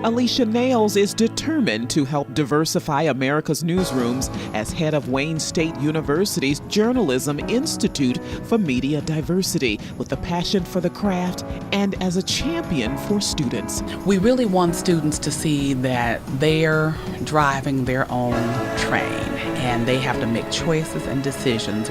Alicia Nails is determined to help diversify America's newsrooms as head of Wayne State University's Journalism Institute for Media Diversity, with a passion for the craft and as a champion for students. We really want students to see that they're driving their own train and they have to make choices and decisions.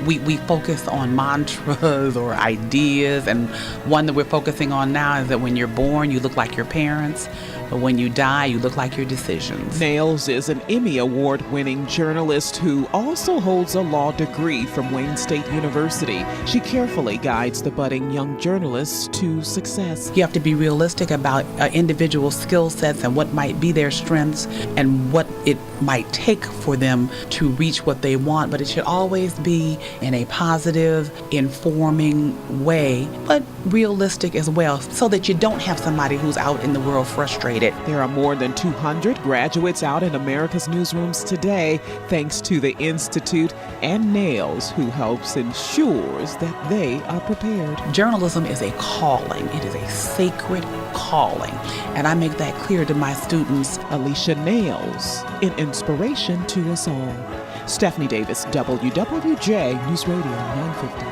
We focus on mantras or ideas, and one that we're focusing on now is that when you're born, you look like your parents, but when you die, you look like your decisions. Nails is an Emmy Award-winning journalist who also holds a law degree from Wayne State University. She carefully guides the budding young journalists to success. You have to be realistic about individual skill sets and what might be their strengths and what it might take for them to reach what they want, but it should always be in a positive, informing way, but realistic as well, so that you don't have somebody who's out in the world frustrated. There are more than 200 graduates out in America's newsrooms today, thanks to the Institute and Nails, who helps ensures that they are prepared. Journalism is a calling. It is a sacred calling, and I make that clear to my students. Alicia Nails, an inspiration to us all. Stephanie Davis, WWJ News Radio 950.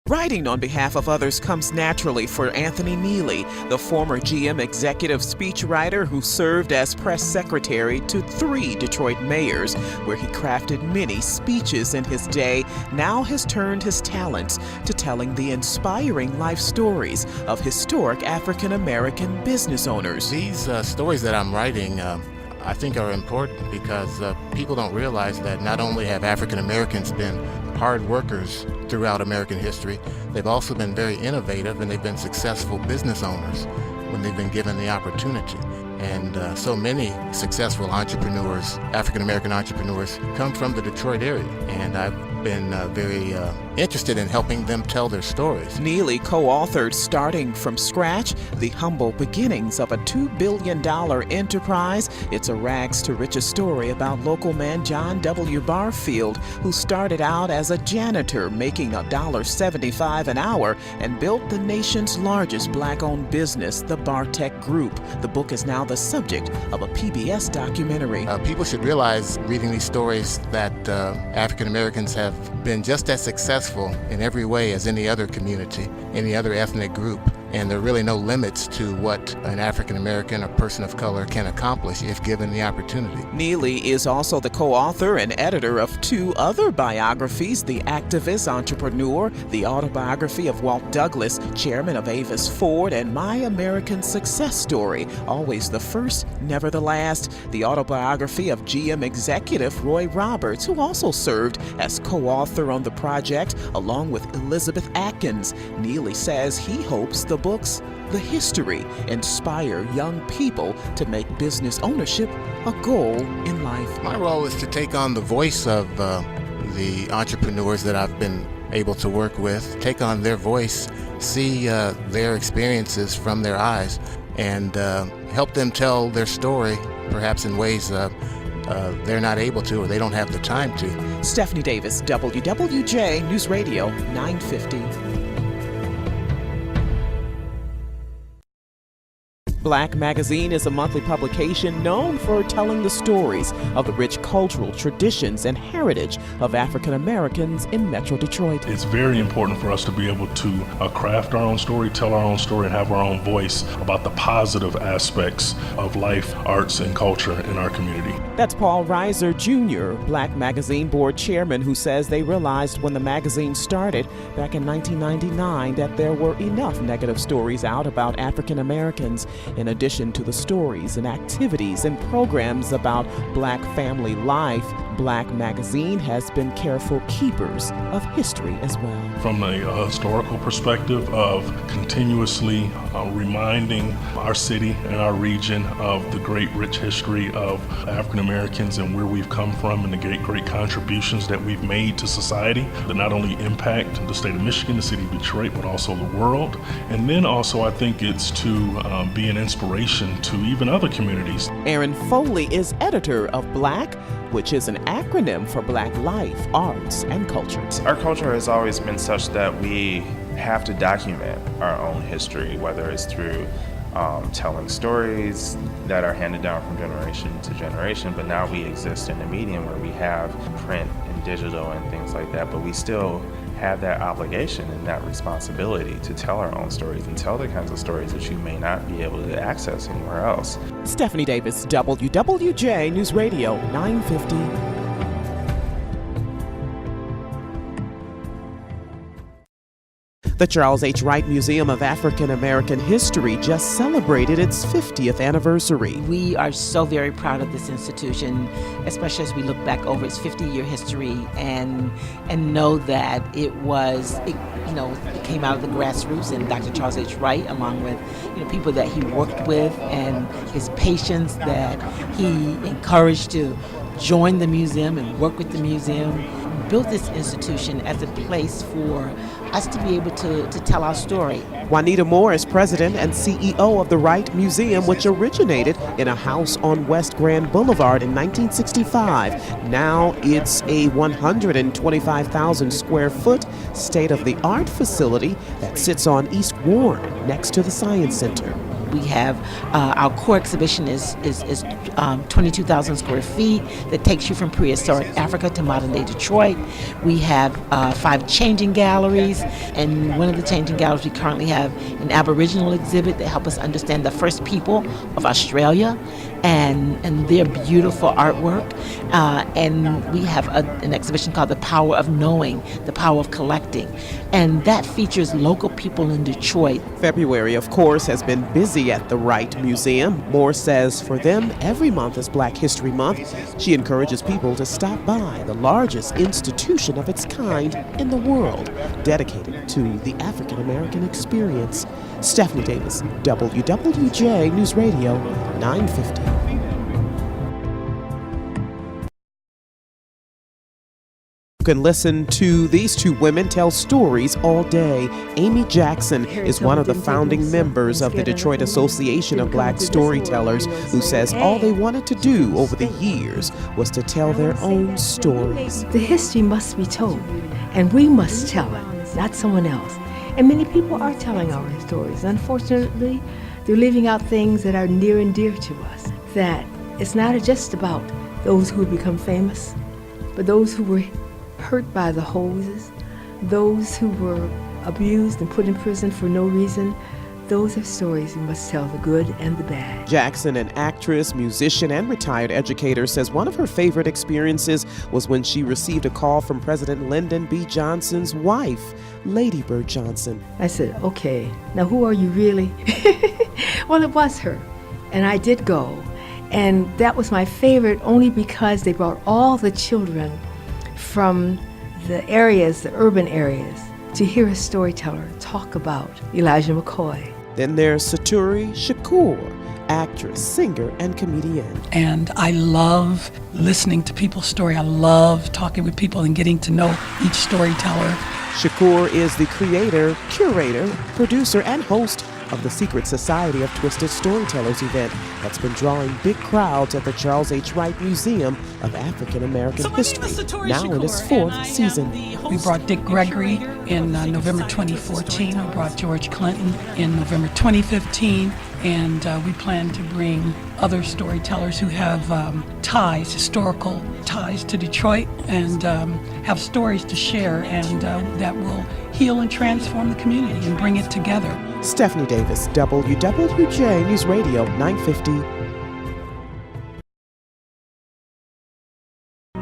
Writing on behalf of others comes naturally for Anthony Neely, the former GM executive speechwriter who served as press secretary to 3 Detroit mayors, where he crafted many speeches in his day. Now has turned his talents to telling the inspiring life stories of historic African American business owners. These stories that I'm writing I think are important because people don't realize that not only have African Americans been hard workers throughout American history, they've also been very innovative and they've been successful business owners when they've been given the opportunity. And so many successful entrepreneurs, African American entrepreneurs, come from the Detroit area. And I've been very interested in helping them tell their stories. Neely co-authored Starting from Scratch, The Humble Beginnings of a $2 billion Enterprise. It's a rags to riches story about local man John W. Barfield, who started out as a janitor making $1.75 an hour and built the nation's largest black-owned business, the Bartech Group. The book is now the subject of a PBS documentary. People should realize, reading these stories, that African Americans have been just as successful in every way as any other community, any other ethnic group. And there are really no limits to what an African American or person of color can accomplish if given the opportunity. Neely is also the co-author and editor of 2 other biographies, The Activist Entrepreneur, the autobiography of Walt Douglas, chairman of Avis Ford, and My American Success Story, always the first, never the last, the autobiography of GM executive Roy Roberts, who also served as co-author on the project along with Elizabeth Atkins. Neely says he hopes the books, the history, inspire young people to make business ownership a goal in life. My role is to take on the voice of the entrepreneurs that I've been able to work with, take on their voice, see their experiences from their eyes, and help them tell their story, perhaps in ways they're not able to or they don't have the time to. Stephanie Davis, WWJ News Radio 950. Black Magazine is a monthly publication known for telling the stories of the rich cultural traditions and heritage of African Americans in Metro Detroit. It's very important for us to be able to craft our own story, tell our own story, and have our own voice about the positive aspects of life, arts, and culture in our community. That's Paul Reiser Jr., Black Magazine board chairman, who says they realized when the magazine started back in 1999 that there were enough negative stories out about African Americans. In addition to the stories and activities and programs about Black family life, Black Magazine has been careful keepers of history as well. From a historical perspective of continuously reminding our city and our region of the great rich history of African Americans and where we've come from and the great contributions that we've made to society that not only impact the state of Michigan, the city of Detroit, but also the world. And then also I think it's to be an inspiration to even other communities. Aaron Foley is editor of Black, which is an acronym for Black Life, Arts, and Culture. Our culture has always been such that we have to document our own history, whether it's through telling stories that are handed down from generation to generation, but now we exist in a medium where we have print and digital and things like that, but we still have that obligation and that responsibility to tell our own stories and tell the kinds of stories that you may not be able to access anywhere else. Stephanie Davis, WWJ News Radio 950. The Charles H. Wright Museum of African American History just celebrated its 50th anniversary. We are so very proud of this institution, especially as we look back over its 50-year history and know that it came out of the grassroots, and Dr. Charles H. Wright, along with people that he worked with and his patients that he encouraged to join the museum and work with the museum, built this institution as a place for us to be able to tell our story. Juanita Moore is president and CEO of the Wright Museum, which originated in a house on West Grand Boulevard in 1965. Now it's a 125,000 square foot state-of-the-art facility that sits on East Warren next to the Science Center. We have our core exhibition is 22,000 square feet that takes you from prehistoric Africa to modern day Detroit. We have 5 changing galleries, and one of the changing galleries we currently have an Aboriginal exhibit that help us understand the first people of Australia and their beautiful artwork. And we have an exhibition called The Power of Knowing, The Power of Collecting, and that features local people in Detroit. February, of course, has been busy at the Wright Museum. Moore says for them, every month is Black History Month. She encourages people to stop by the largest institution of its kind in the world, dedicated to the African American experience. Stephanie Davis, WWJ News Radio 950. You can listen to these two women tell stories all day. Amy Jackson is one of the founding members of the Detroit Association of Black Storytellers, who says all they wanted to do over the years was to tell their own stories. The history must be told, and we must tell it, not someone else. And many people are telling our stories. Unfortunately, they're leaving out things that are near and dear to us, that it's not just about those who become famous, but those who were hurt by the hoses, those who were abused and put in prison for no reason. Those are stories we must tell, the good and the bad. Jackson, an actress, musician, and retired educator, says one of her favorite experiences was when she received a call from President Lyndon B. Johnson's wife, Lady Bird Johnson. I said, okay, now who are you really? Well, it was her, and I did go. And that was my favorite only because they brought all the children from the areas, the urban areas, to hear a storyteller talk about Elijah McCoy. Then there's Saturi Shakur, actress, singer, and comedian. And I love listening to people's story. I love talking with people and getting to know each storyteller. Shakur is the creator, curator, producer, and host of the Secret Society of Twisted Storytellers event that's been drawing big crowds at the Charles H. Wright Museum of African American History, now in its 4th season. We brought Dick Gregory in November 2014. We brought George Clinton in November 2015. And we plan to bring other storytellers who have ties, historical ties to Detroit, and have stories to share, and that will heal and transform the community and bring it together. Stephanie Davis, WWJ News Radio 950.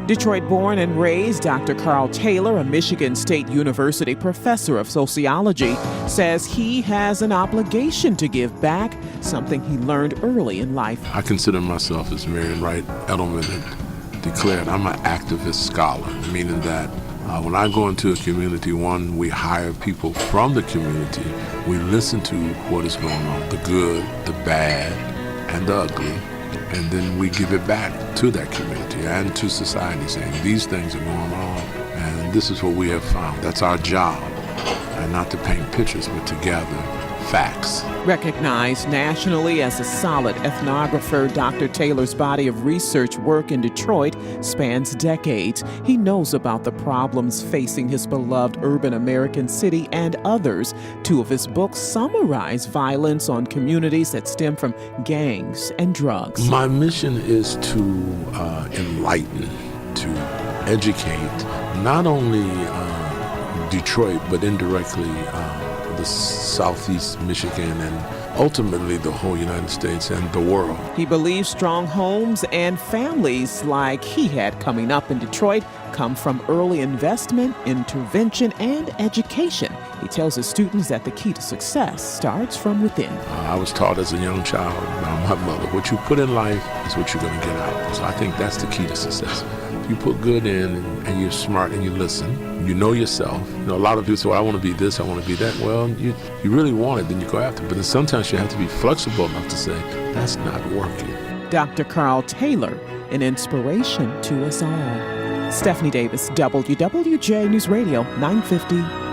Detroit-born and raised, Dr. Carl Taylor, a Michigan State University professor of sociology, says he has an obligation to give back, something he learned early in life. I consider myself, as Marian Wright Edelman had declared, I'm an activist scholar, meaning that when I go into a community, one, we hire people from the community. We listen to what is going on, the good, the bad, and the ugly. And then we give it back to that community and to society, saying these things are going on, and this is what we have found. That's our job, and not to paint pictures, but to gather facts. Recognized nationally as a solid ethnographer, Dr. Taylor's body of research work in Detroit spans decades. He knows about the problems facing his beloved urban American city and others. 2 of his books summarize violence on communities that stem from gangs and drugs. My mission is to enlighten, to educate not only Detroit, but indirectly the Southeast Michigan and ultimately the whole United States and the world. He believes strong homes and families like he had coming up in Detroit come from early investment, intervention, and education. He tells his students that the key to success starts from within. I was taught as a young child by my mother, what you put in life is what you're going to get out. So I think that's the key to success. If you put good in and you're smart and you listen, you know yourself. You know, a lot of people say, well, I want to be this, I want to be that. Well, you really want it, then you go after it. But then sometimes you have to be flexible enough to say, that's not working. Dr. Carl Taylor, an inspiration to us all. Stephanie Davis, WWJ News Radio 950.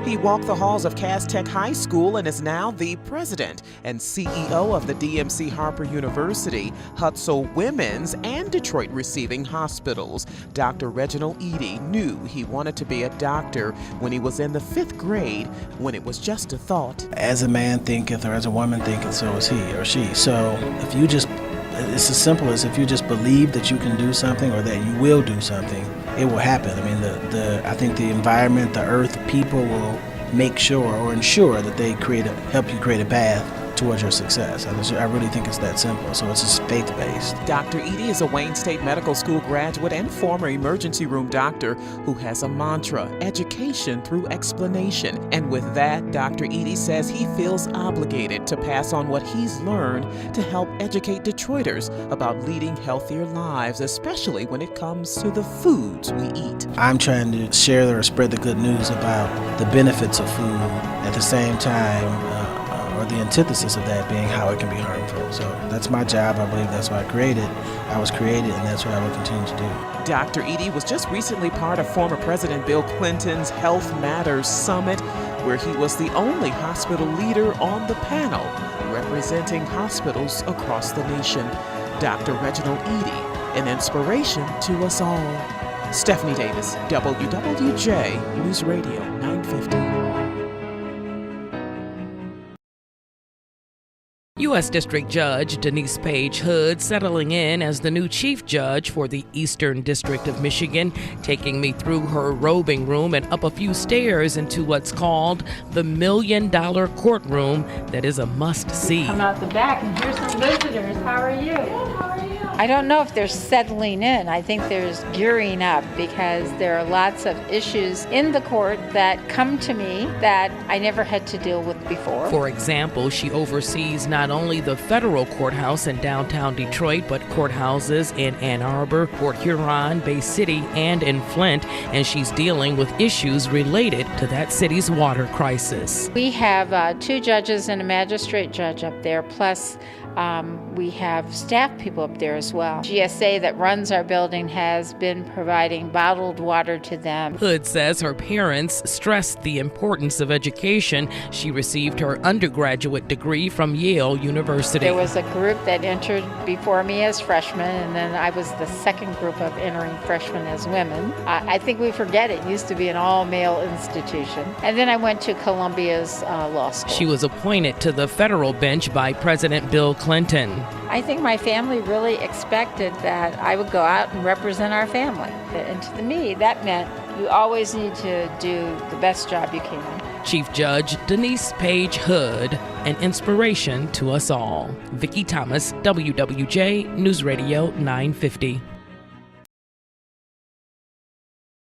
He walked the halls of Cass Tech High School and is now the president and CEO of the DMC Harper University, Hutzel Women's, and Detroit Receiving Hospitals. Dr. Reginald Eady knew he wanted to be a doctor when he was in the 5th grade, when it was just a thought. As a man thinketh, or as a woman thinketh, so is he or she. So if you just, it's as simple as if you just believe that you can do something or that you will do something, it will happen. I mean, I think the environment, the earth, people will make sure or ensure that they help you create a path towards your success. I really think it's that simple. So it's just faith-based. Dr. Eady is a Wayne State Medical School graduate and former emergency room doctor who has a mantra: education through explanation. And with that, Dr. Eady says he feels obligated to pass on what he's learned to help educate Detroiters about leading healthier lives, especially when it comes to the foods we eat. I'm trying to share or spread the good news about the benefits of food, at the same time, or the antithesis of that being how it can be harmful. So that's my job. I believe that's why I was created, and that's what I will continue to do. Dr. Eady was just recently part of former President Bill Clinton's Health Matters Summit, where he was the only hospital leader on the panel representing hospitals across the nation. Dr. Reginald Eady, an inspiration to us all. Stephanie Davis, WWJ News Radio 950. U.S. District Judge Denise Page Hood settling in as the new chief judge for the Eastern District of Michigan, taking me through her robing room and up a few stairs into what's called the $1 million courtroom that is a must-see. Come out the back and here's some visitors. How are you? Good, how are you? I don't know if they're settling in. I think there's gearing up because there are lots of issues in the court that come to me that I never had to deal with before. For example, she oversees not only the federal courthouse in downtown Detroit, but courthouses in Ann Arbor, Port Huron, Bay City, and in Flint, and she's dealing with issues related to that city's water crisis. We have 2 judges and a magistrate judge up there, plus we have staff people up there as well. GSA that runs our building has been providing bottled water to them. Hood says her parents stressed the importance of education. She received her undergraduate degree from Yale University. There was a group that entered before me as freshmen, and then I was the second group of entering freshmen as women. I think we forget it used to be an all-male institution. And then I went to Columbia's law school. She was appointed to the federal bench by President Bill Clinton. I think my family really expected that I would go out and represent our family. And to me, that meant you always need to do the best job you can. Chief Judge Denise Page Hood, an inspiration to us all. Vicki Thomas, WWJ News Radio 950.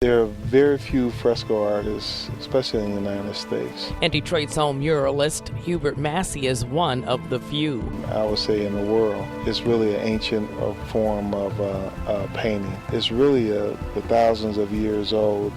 There are very few fresco artists, especially in the United States. And Detroit's own muralist, Hubert Massey, is one of the few. I would say in the world. It's really an ancient form of painting. It's really a thousands of years old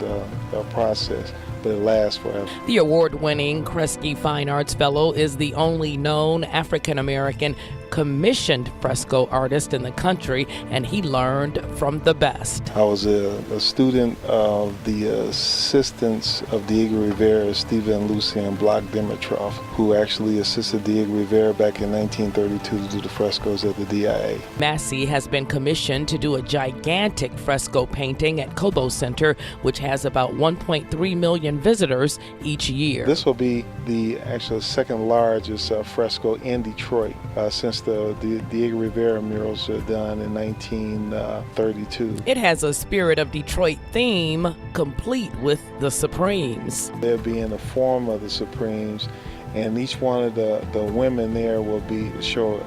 process, but it lasts forever. The award-winning Kresge Fine Arts Fellow is the only known African-American commissioned fresco artist in the country, and he learned from the best. I was a student of the assistants of Diego Rivera, Stephen and Lucien Bloch Dimitrov, who actually assisted Diego Rivera back in 1932 to do the frescoes at the DIA. Massey has been commissioned to do a gigantic fresco painting at Cobo Center, which has about 1.3 million visitors each year. This will be the actual second largest fresco in Detroit since the Diego Rivera murals were done in 1932. It has a Spirit of Detroit theme, complete with the Supremes. They'll be in the form of the Supremes, and each one of the women there will show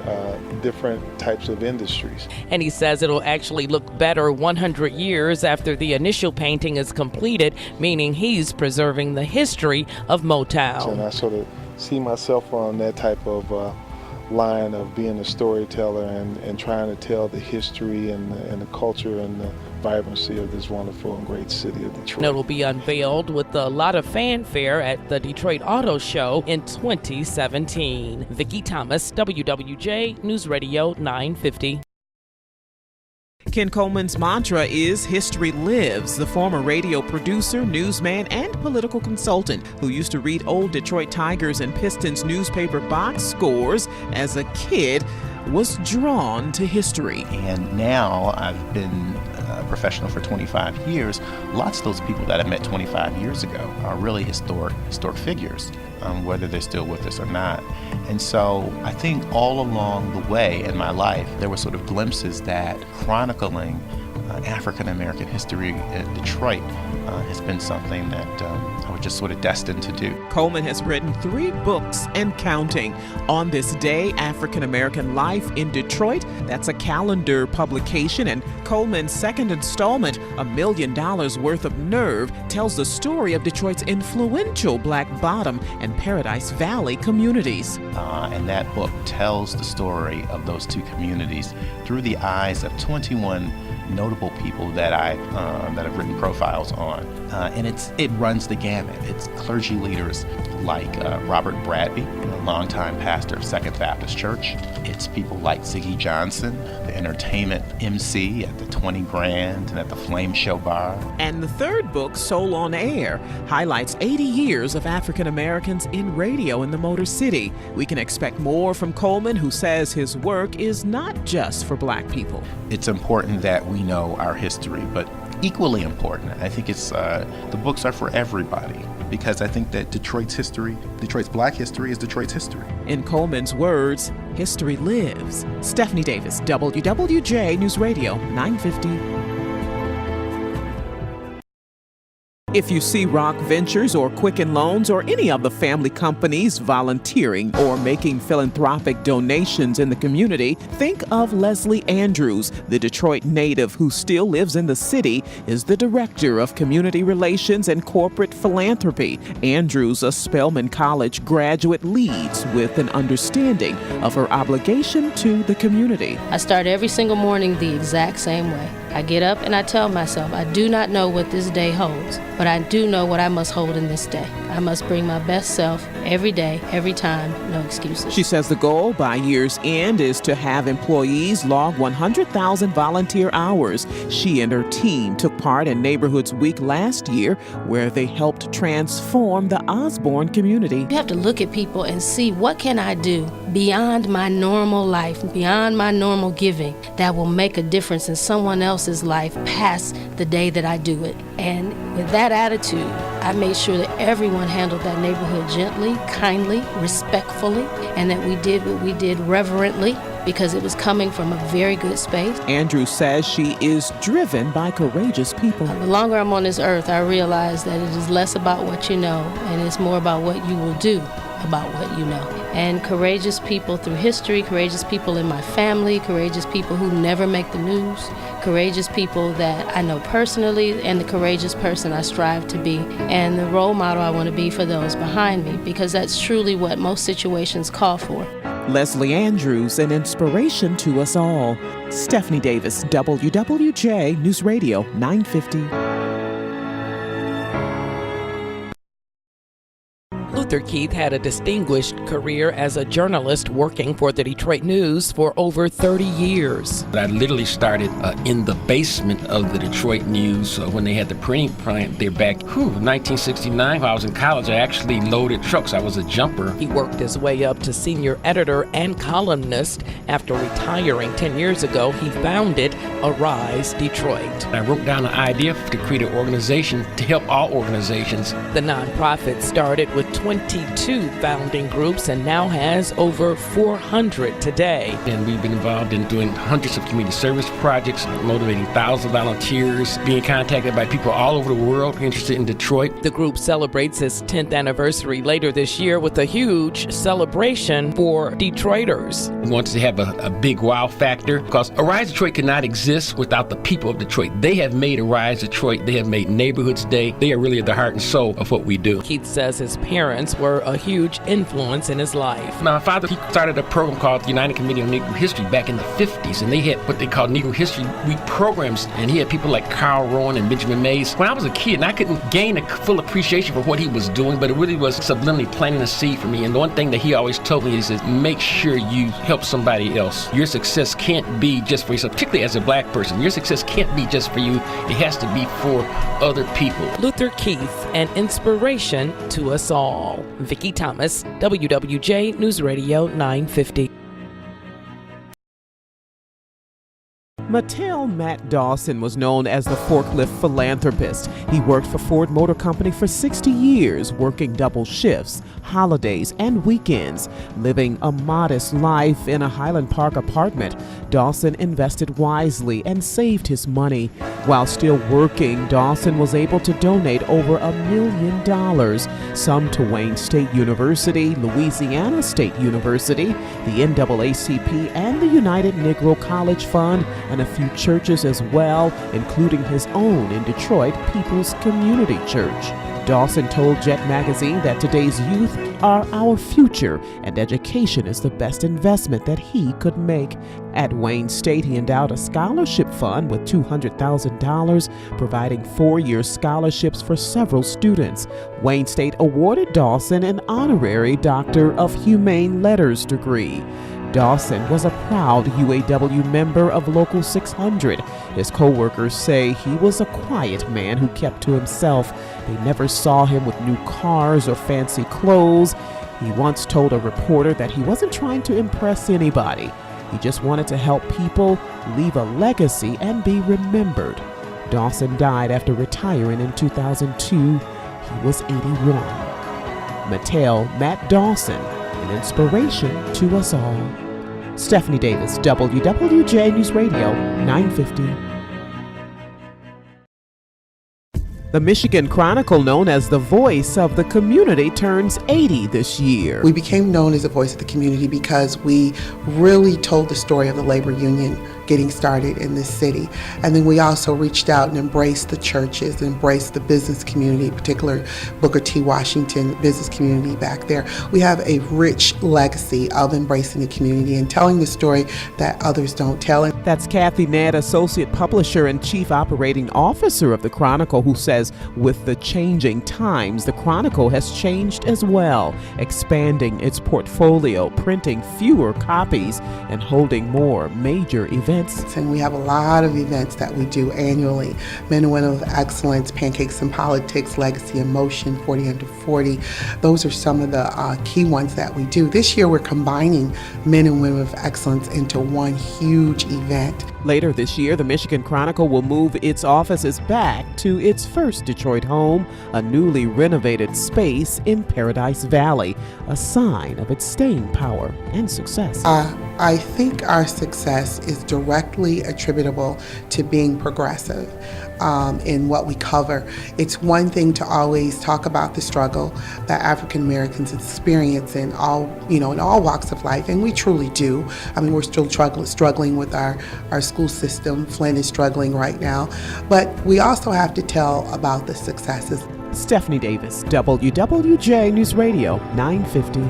different types of industries. And he says it'll actually look better 100 years after the initial painting is completed, meaning he's preserving the history of Motown. And I sort of see myself on that type of line of being a storyteller and trying to tell the history and the culture and the vibrancy of this wonderful and great city of Detroit. It'll be unveiled with a lot of fanfare at the Detroit Auto Show in 2017. Vicki Thomas, WWJ News Radio 950. Ken Coleman's mantra is "History Lives." The former radio producer, newsman, and political consultant who used to read old Detroit Tigers and Pistons newspaper box scores as a kid was drawn to history. And now I've been a professional for 25 years. Lots of those people that I met 25 years ago are really historic figures, whether they're still with us or not. And so I think all along the way in my life, there were sort of glimpses that chronicling African American history in Detroit has been something that I was just sort of destined to do. Coleman has written 3 books and counting. On This Day, African American Life in Detroit, that's a calendar publication, and Coleman's second installment, $1 million worth of nerve, tells the story of Detroit's influential Black Bottom and Paradise Valley communities. And that book tells the story of those two communities through the eyes of 21 notable people that I've written profiles on, and it runs the gamut. It's clergy leaders like Robert Bradby, a longtime pastor of Second Baptist Church. It's people like Ziggy Johnson, the entertainment MC at the 20 Grand and at the Flame Show Bar. And the third book, Soul on Air, highlights 80 years of African Americans in radio in the Motor City. We can expect more from Coleman, who says his work is not just for Black people. It's important that we know our history, but equally important, I think it's the books are for everybody, because I think that Detroit's Black history is Detroit's history. In Coleman's words, history lives. Stephanie Davis, WWJ News Radio 950. If you see Rock Ventures or Quicken Loans or any of the family companies volunteering or making philanthropic donations in the community, think of Leslie Andrews. The Detroit native who still lives in the city is the Director of Community Relations and Corporate Philanthropy. Andrews, a Spelman College graduate, leads with an understanding of her obligation to the community. I start every single morning the exact same way. I get up and I tell myself, I do not know what this day holds, but I do know what I must hold in this day. I must bring my best self every day, every time, no excuses. She says the goal by year's end is to have employees log 100,000 volunteer hours. She and her team took part in Neighborhoods Week last year, where they helped transform the Osborne community. You have to look at people and see, what can I do beyond my normal life, beyond my normal giving, that will make a difference in someone else's life past the day that I do it. And with that attitude, I made sure that everyone handled that neighborhood gently, kindly, respectfully, and that we did what we did reverently, because it was coming from a very good space. Andrew says she is driven by courageous people. The longer I'm on this earth, I realize that it is less about what you know, and it's more about what you will do about what you know. And courageous people through history, courageous people in my family, courageous people who never make the news, courageous people that I know personally, and the courageous person I strive to be, and the role model I want to be for those behind me, because that's truly what most situations call for. Leslie Andrews, an inspiration to us all. Stephanie Davis, WWJ News Radio 950. Luther Keith had a distinguished career as a journalist working for the Detroit News for over 30 years. I literally started in the basement of the Detroit News when they had the printing plant there back in 1969. While I was in college, I actually loaded trucks. I was a jumper. He worked his way up to senior editor and columnist. After retiring 10 years ago, he founded Arise Detroit. I wrote down an idea to create an organization to help all organizations. The nonprofit started with 22 founding groups and now has over 400 today. And we've been involved in doing hundreds of community service projects, motivating thousands of volunteers, being contacted by people all over the world interested in Detroit. The group celebrates its 10th anniversary later this year with a huge celebration for Detroiters. We wanted to have a big wow factor because Arise Detroit could not exist without the people of Detroit. They have made Arise Detroit. They have made Neighborhoods Day. They are really at the heart and soul of what we do. Keith says his parents were a huge influence in his life. My father, he started a program called the United Committee on Negro History back in the 50s, and they had what they called Negro History Week programs, and he had people like Carl Rowan and Benjamin Mays. When I was a kid, and I couldn't gain a full appreciation for what he was doing, but it really was subliminally planting a seed for me. And the one thing that he always told me is, he says, make sure you help somebody else. Your success can't be just for yourself, particularly as a black person. Your success can't be just for you. It has to be for other people. Luther Keith, an inspiration to us all. Vicki Thomas, WWJ News Radio 950. Mattel Matt Dawson was known as the forklift philanthropist. He worked for Ford Motor Company for 60 years, working double shifts, holidays, and weekends. Living a modest life in a Highland Park apartment, Dawson invested wisely and saved his money. While still working, Dawson was able to donate over $1 million, some to Wayne State University, Louisiana State University, the NAACP, and the United Negro College Fund, and a few churches as well, including his own in Detroit, People's Community Church. Dawson told Jet Magazine that today's youth are our future, and education is the best investment that he could make. At Wayne State, he endowed a scholarship fund with $200,000, providing 4-year scholarships for several students. Wayne State awarded Dawson an honorary Doctor of Humane Letters degree. Dawson was a proud UAW member of Local 600. His co-workers say he was a quiet man who kept to himself. They never saw him with new cars or fancy clothes. He once told a reporter that he wasn't trying to impress anybody. He just wanted to help people, leave a legacy, and be remembered. Dawson died after retiring in 2002. He was 81. Mattel Matt Dawson, an inspiration to us all. Stephanie Davis, WWJ News Radio 950. The Michigan Chronicle, known as the voice of the community, turns 80 this year. We became known as the voice of the community because we really told the story of the labor union getting started in this city. And then we also reached out and embraced the churches, embraced the business community, in particular Booker T. Washington business community back there. We have a rich legacy of embracing the community and telling the story that others don't tell. That's Kathy Ned, Associate Publisher and Chief Operating Officer of the Chronicle, who says with the changing times, the Chronicle has changed as well, expanding its portfolio, printing fewer copies, and holding more major events. And we have a lot of events that we do annually. Men and Women of Excellence, Pancakes and Politics, Legacy in Motion, 40 Under 40. Those are some of the key ones that we do. This year we're combining Men and Women of Excellence into one huge event. Later this year, the Michigan Chronicle will move its offices back to its first Detroit home, a newly renovated space in Paradise Valley, a sign of its staying power and success. I think our success is directly attributable to being progressive in what we cover. It's one thing to always talk about the struggle that African Americans experience in all walks of life, and we truly do. I mean, we're still struggling with our school system. Flint is struggling right now, but we also have to tell about the successes. Stephanie Davis, WWJ News Radio 950.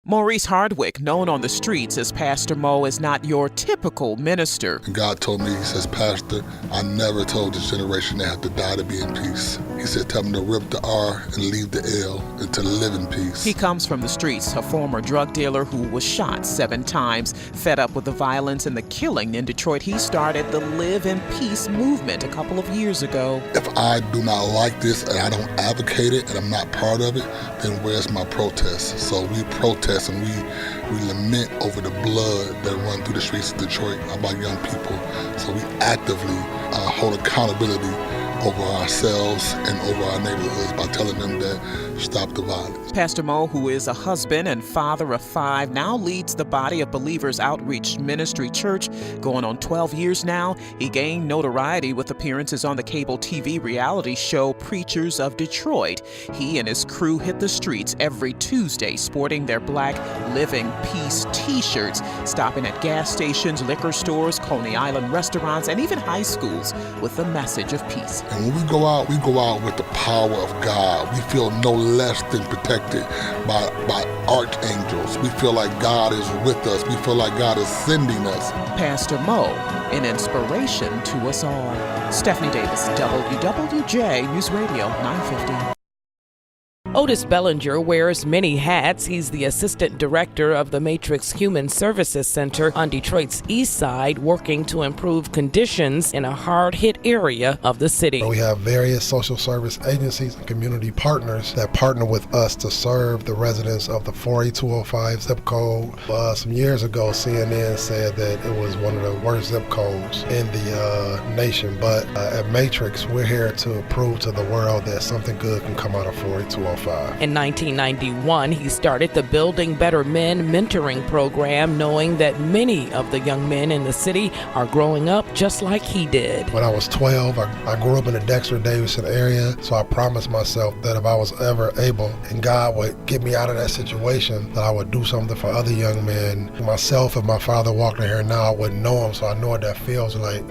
Maurice Hardwick, known on the streets as Pastor Mo, is not your typical minister. And God told me, he says, Pastor, I never told this generation they have to die to be in peace. He said, tell them to rip the R and leave the L and to live in peace. He comes from the streets, a former drug dealer who was shot 7 times. Fed up with the violence and the killing in Detroit, he started the Live in Peace movement a couple of years ago. If I do not like this and I don't advocate it and I'm not part of it, then where's my protest? So we protest and we lament over the blood that run through the streets of Detroit about young people. So we actively hold accountability over ourselves and over our neighborhoods by telling them that stop the violence. Pastor Mo, who is a husband and father of 5, now leads the Body of Believers Outreach Ministry Church. Going on 12 years now, he gained notoriety with appearances on the cable TV reality show Preachers of Detroit. He and his crew hit the streets every Tuesday sporting their black Live in Peace t-shirts, stopping at gas stations, liquor stores, Coney Island restaurants, and even high schools with the message of peace. And when we go out with the power of God. We feel no less than protected by archangels. We feel like God is with us. We feel like God is sending us. Pastor Mo, an inspiration to us all. Stephanie Davis, WWJ News Radio 950. Otis Bellinger wears many hats. He's the assistant director of the Matrix Human Services Center on Detroit's east side, working to improve conditions in a hard-hit area of the city. We have various social service agencies and community partners that partner with us to serve the residents of the 48205 zip code. Some years ago, CNN said that it was one of the worst zip codes in the nation, but at Matrix, we're here to prove to the world that something good can come out of 48205. In 1991, he started the Building Better Men mentoring program, knowing that many of the young men in the city are growing up just like he did. When I was 12, I grew up in the Dexter-Davidson area, so I promised myself that if I was ever able and God would get me out of that situation, that I would do something for other young men. Myself, if my father walked in here now, I wouldn't know him, so I know what that feels like.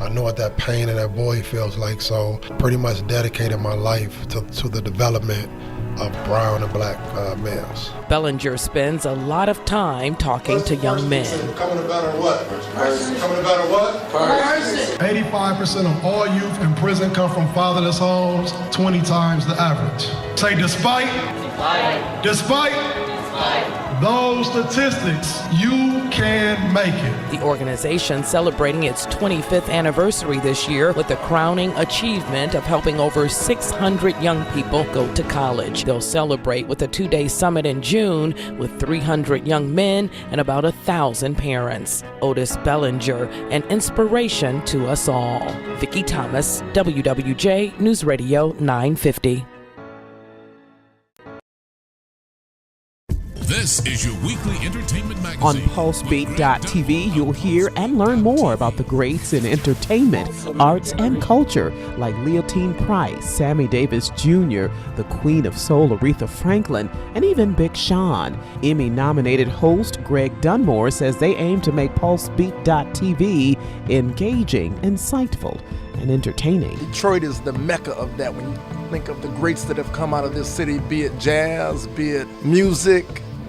I know what that pain and that void feels like, so pretty much dedicated my life to the development of brown and black males. Bellinger spends a lot of time talking to young men. Coming to better what? Person. Coming to better what? Person. 85% of all youth in prison come from fatherless homes, 20 times the average. Say despite those statistics, you can make it. The organization celebrating its 25th anniversary this year with the crowning achievement of helping over 600 young people go to college. They'll celebrate with a 2-day summit in June with 300 young men and about 1,000 parents. Otis Bellinger, an inspiration to us all. Vicki Thomas, WWJ News Radio 950. This is your weekly entertainment magazine. On PulseBeat.tv, you'll hear and learn more about the greats in entertainment, arts, and culture, like Leontine Price, Sammy Davis Jr., the Queen of Soul Aretha Franklin, and even Big Sean. Emmy-nominated host Greg Dunmore says they aim to make PulseBeat.tv engaging, insightful, and entertaining. Detroit is the mecca of that. When you think of the greats that have come out of this city, be it jazz, be it music,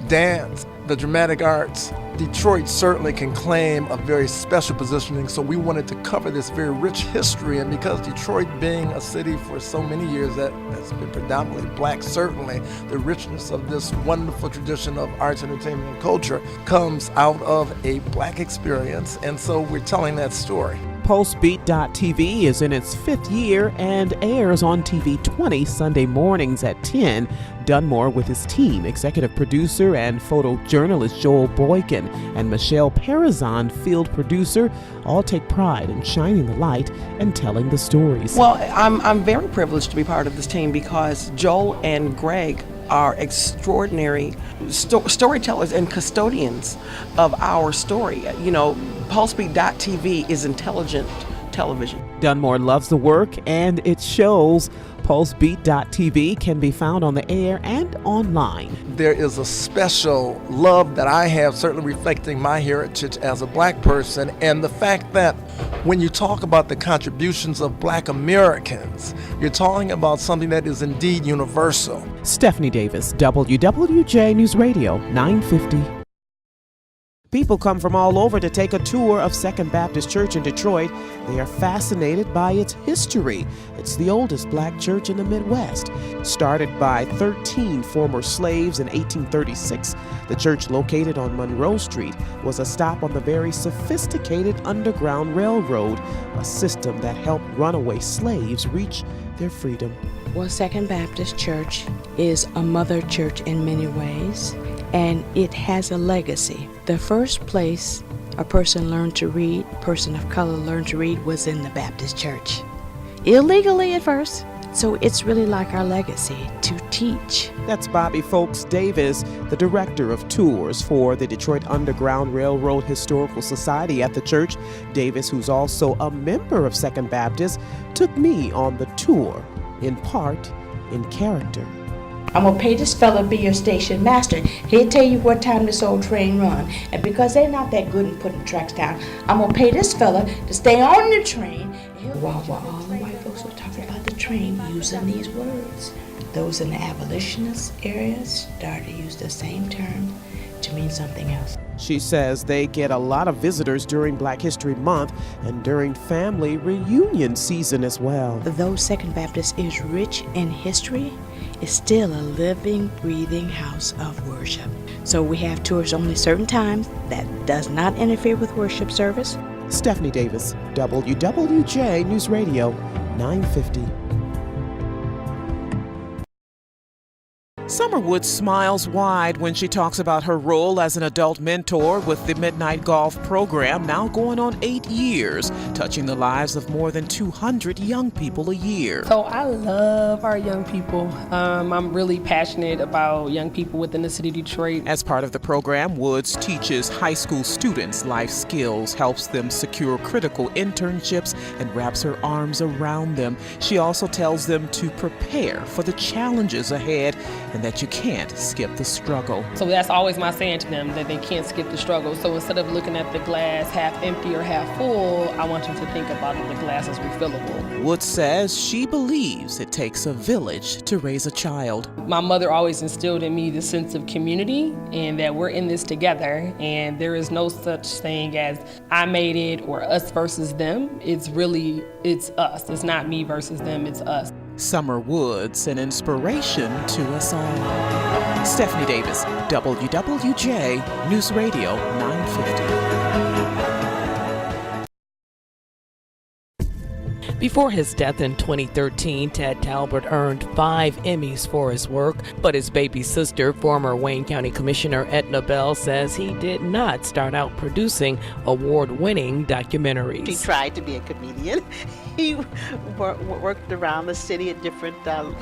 dance, the dramatic arts, Detroit certainly can claim a very special positioning, so we wanted to cover this very rich history. And because Detroit being a city for so many years that has been predominantly black, certainly the richness of this wonderful tradition of arts, entertainment, and culture comes out of a black experience, and so we're telling that story. PulseBeat.tv is in its 5th year and airs on TV 20 Sunday mornings at 10. Dunmore with his team, executive producer and photojournalist Joel Boykin and Michelle Parazon, field producer, all take pride in shining the light and telling the stories. Well, I'm very privileged to be part of this team because Joel and Greg are extraordinary storytellers and custodians of our story. You know, PulseBeat.tv is intelligent television. Dunmore loves the work, and it shows. PulseBeat.tv can be found on the air and online. There is a special love that I have, certainly reflecting my heritage as a black person, and the fact that when you talk about the contributions of black Americans, you're talking about something that is indeed universal. Stephanie Davis, WWJ News Radio, 950. People come from all over to take a tour of Second Baptist Church in Detroit. They are fascinated by its history. It's the oldest black church in the Midwest. Started by 13 former slaves in 1836, the church located on Monroe Street was a stop on the very sophisticated Underground Railroad, a system that helped runaway slaves reach their freedom. Well, Second Baptist Church is a mother church in many ways, and it has a legacy. The first place a person learned to read, a person of color learned to read, was in the Baptist church. Illegally at first. So it's really like our legacy, to teach. That's Bobby Folks Davis, the director of tours for the Detroit Underground Railroad Historical Society at the church. Davis, who's also a member of Second Baptist, took me on the tour, in part in character. I'm gonna pay this fella to be your station master. He'll tell you what time this old train run. And because they're not that good in putting tracks down, I'm gonna pay this fella to stay on the train. While all the white folks were talking about the train using these words, those in the abolitionist areas started to use the same term to mean something else. She says they get a lot of visitors during Black History Month and during family reunion season as well. Though Second Baptist is rich in history, it's still a living, breathing house of worship. So we have tours only certain times. That does not interfere with worship service. Stephanie Davis, WWJ News Radio, 950. Summer Woods smiles wide when she talks about her role as an adult mentor with the Midnight Golf program, now going on 8 years, touching the lives of more than 200 young people a year. So I love our young people. I'm really passionate about young people within the city of Detroit. As part of the program, Woods teaches high school students life skills, helps them secure critical internships, and wraps her arms around them. She also tells them to prepare for the challenges ahead and that you can't skip the struggle. So that's always my saying to them, that they can't skip the struggle. So instead of looking at the glass half empty or half full, I want them to think about the glass as refillable. Woods says she believes it takes a village to raise a child. My mother always instilled in me the sense of community and that we're in this together, and there is no such thing as I made it or us versus them. It's us. It's not me versus them, it's us. Summer Woods, an inspiration to us all. Stephanie Davis, WWJ News Radio 950. Before his death in 2013, Ted Talbert earned 5 Emmys for his work, but his baby sister, former Wayne County Commissioner Edna Bell, says he did not start out producing award-winning documentaries. He tried to be a comedian. He worked around the city at different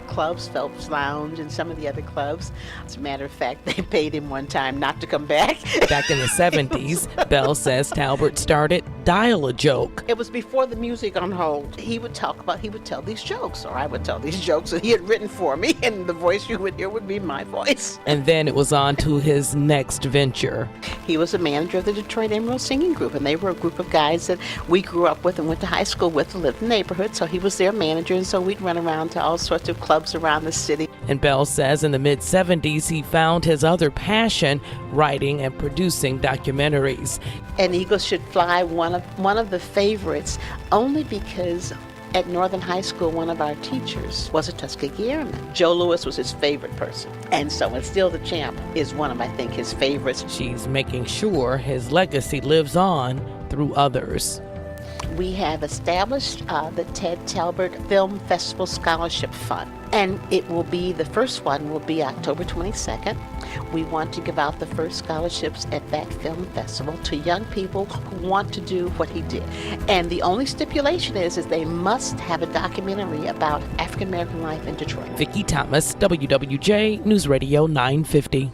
clubs, Phelps Lounge and some of the other clubs. As a matter of fact, they paid him one time not to come back. Back in the 70s, Bell says Talbert started Dial-A-Joke. It was before the music on hold. He would tell these jokes, or I would tell these jokes that he had written for me, and the voice you would hear would be my voice. And then it was on to his next venture. He was a manager of the Detroit Emerald Singing Group, and they were a group of guys that we grew up with and went to high school with and lived in the neighborhood, so he was their manager, and so we'd run around to all sorts of clubs around the city. And Bell says in the mid-70s he found his other passion, writing and producing documentaries. An Eagle Should Fly, one of the favorites, only because at Northern High School, one of our teachers was a Tuskegee Airman. Joe Lewis was his favorite person. And so And Still the Champ is one of, I think, his favorites. She's making sure his legacy lives on through others. We have established the Ted Talbert Film Festival Scholarship Fund. And the first one will be October 22nd. We want to give out the first scholarships at that film festival to young people who want to do what he did. And the only stipulation is they must have a documentary about African American life in Detroit. Vicki Thomas, WWJ News Radio 950.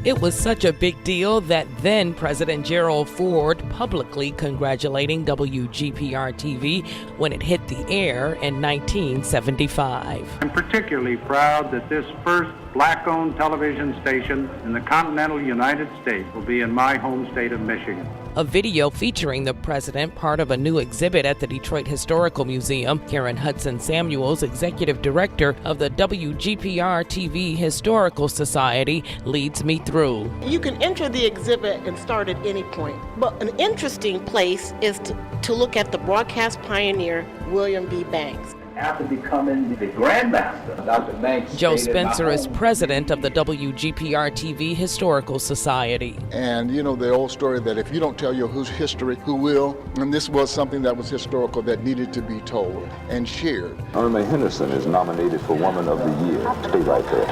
It was such a big deal that then President Gerald Ford publicly congratulating WGPR-TV when it hit the air in 1975. I'm particularly proud that this first black-owned television station in the continental United States will be in my home state of Michigan. A video featuring the president, part of a new exhibit at the Detroit Historical Museum. Karen Hudson Samuels, executive director of the WGPR-TV Historical Society, leads me through. You can enter the exhibit and start at any point, but an interesting place is to look at the broadcast pioneer, William B. Banks. After becoming the Grandmaster, Dr. Banks. Joe Spencer is president of the WGPR-TV Historical Society. And you know the old story that if you don't tell your history, who will? And this was something that was historical that needed to be told and shared. Irma Henderson is nominated for Woman of the Year. Stay right there.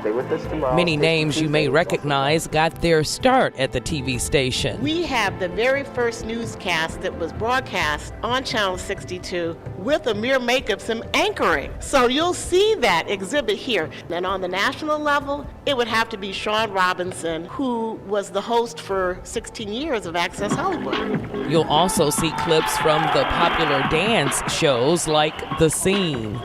Stay with us tomorrow. Many names you may recognize got their start at the TV station. We have the very first newscast that was broadcast on Channel 62 with Amir Jacobson anchoring. So you'll see that exhibit here. And on the national level, it would have to be Sean Robinson, who was the host for 16 years of Access Hollywood. You'll also see clips from the popular dance shows like The Scene.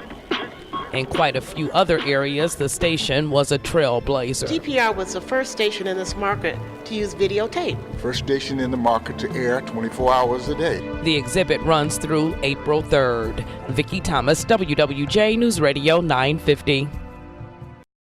In quite a few other areas, the station was a trailblazer. GPR was the first station in this market to use videotape. First station in the market to air 24 hours a day. The exhibit runs through April 3rd. Vicki Thomas, WWJ News Radio 950.